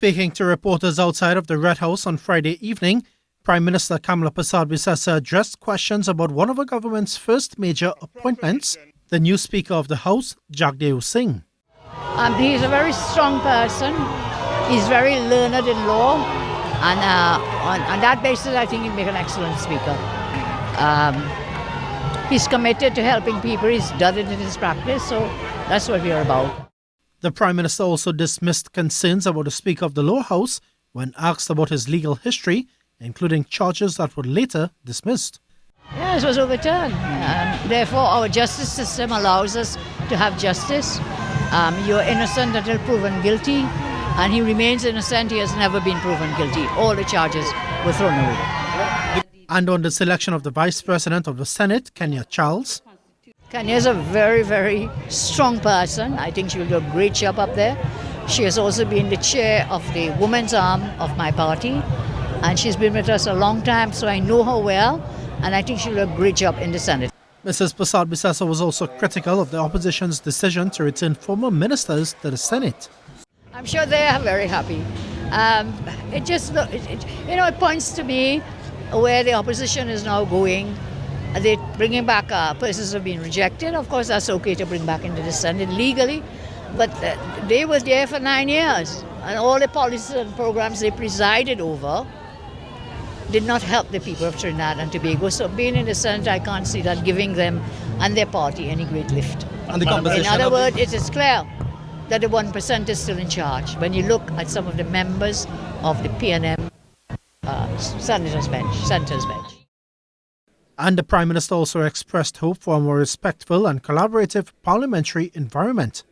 Speaking to reporters outside of the Red House on Friday evening, Prime Minister Kamla Persad Bissessar addressed questions about one of the government's first major appointments, the new Speaker of the House, Jagdeo Singh. He's a very strong person. He's very learned in law, and on that basis, I think he'll make an excellent speaker. He's committed to helping people. He's done it in his practice, so that's what we're about. The Prime Minister also dismissed concerns about the Speaker of the Lower House when asked about his legal history, including charges that were later dismissed. Yes, it was overturned. Therefore, our justice system allows us to have justice. You're innocent until proven guilty, and he remains innocent. He has never been proven guilty. All the charges were thrown away. And on the selection of the Vice President of the Senate, Kenya Charles. Kenya is a very, very strong person. I think she will do a great job up there. She has also been the chair of the women's arm of my party, and she's been with us a long time, so I know her well, and I think she'll do a great job in the Senate. Mrs. Persad Bissessar was also critical of the opposition's decision to return former ministers to the Senate. I'm sure they are very happy. It points to me where the opposition is now going. They're bringing back persons who have been rejected. Of course, that's okay to bring back into the Senate legally, but they were there for 9 years, and all the policies and programs they presided over did not help the people of Trinidad and Tobago. So being in the Senate, I can't see that giving them and their party any great lift. And the composition in other words, it is clear that the 1% is still in charge. When you look at some of the members of the PNM Senators' bench. And the Prime Minister also expressed hope for a more respectful and collaborative parliamentary environment.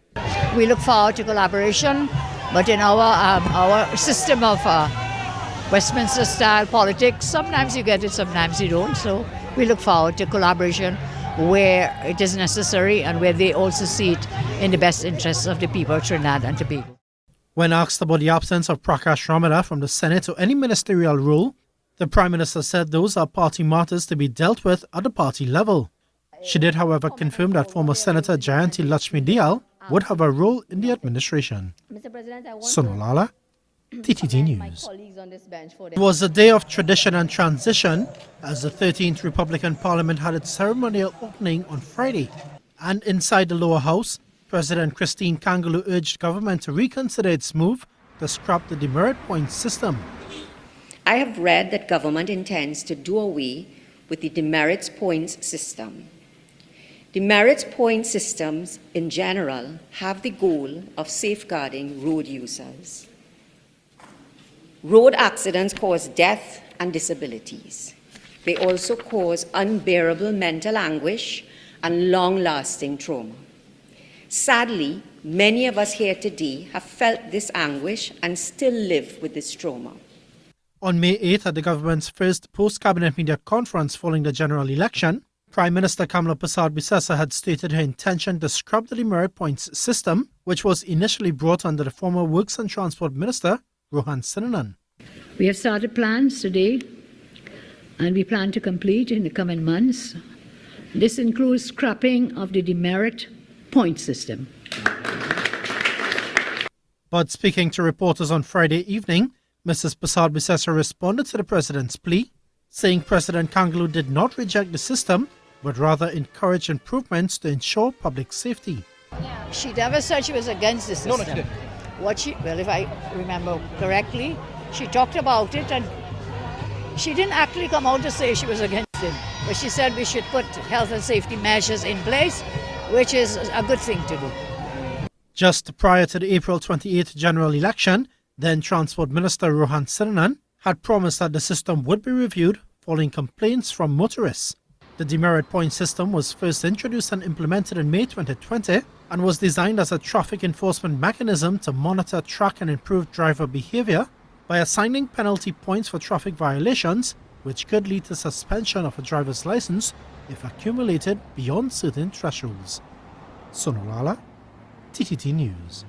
We look forward to collaboration, but in our system of Westminster-style politics, sometimes you get it, sometimes you don't. So we look forward to collaboration where it is necessary and where they also see it in the best interests of the people of Trinidad and Tobago. When asked about the absence of Prakash Ramada from the Senate or any ministerial role, the Prime Minister said those are party matters to be dealt with at the party level. She did, however, confirm that former Senator Jayanti Lakshmi Diyal would have a role in the administration. Sonolala, TTT News. It was a day of tradition and transition as the 13th Republican Parliament had its ceremonial opening on Friday. And inside the lower house, President Christine Kangaloo urged government to reconsider its move to scrap the demerit points system. I have read that government intends to do away with the demerits points system. Demerits points systems in general have the goal of safeguarding road users. Road accidents cause death and disabilities. They also cause unbearable mental anguish and long-lasting trauma. Sadly, many of us here today have felt this anguish and still live with this trauma. On May 8th, at the government's first post-cabinet media conference following the general election, Prime Minister Kamla Persad Bissessar had stated her intention to scrap the demerit points system, which was initially brought under the former Works and Transport Minister, Rohan Sinanan. We have started plans today, and we plan to complete in the coming months. This includes scrapping of the demerit point system. But speaking to reporters on Friday evening, Mrs. Persad Bissessar responded to the President's plea, saying President Kangaloo did not reject the system, but rather encourage improvements to ensure public safety. She never said she was against the system. No, she didn't. If I remember correctly, she talked about it, and she didn't actually come out to say she was against it, but she said we should put health and safety measures in place, which is a good thing to do. Just prior to the April 28th general election, then Transport Minister Rohan Sinanan had promised that the system would be reviewed following complaints from motorists. The demerit point system was first introduced and implemented in May 2020 and was designed as a traffic enforcement mechanism to monitor, track and improve driver behavior by assigning penalty points for traffic violations, which could lead to suspension of a driver's license if accumulated beyond certain thresholds. Sonolala, TTT News.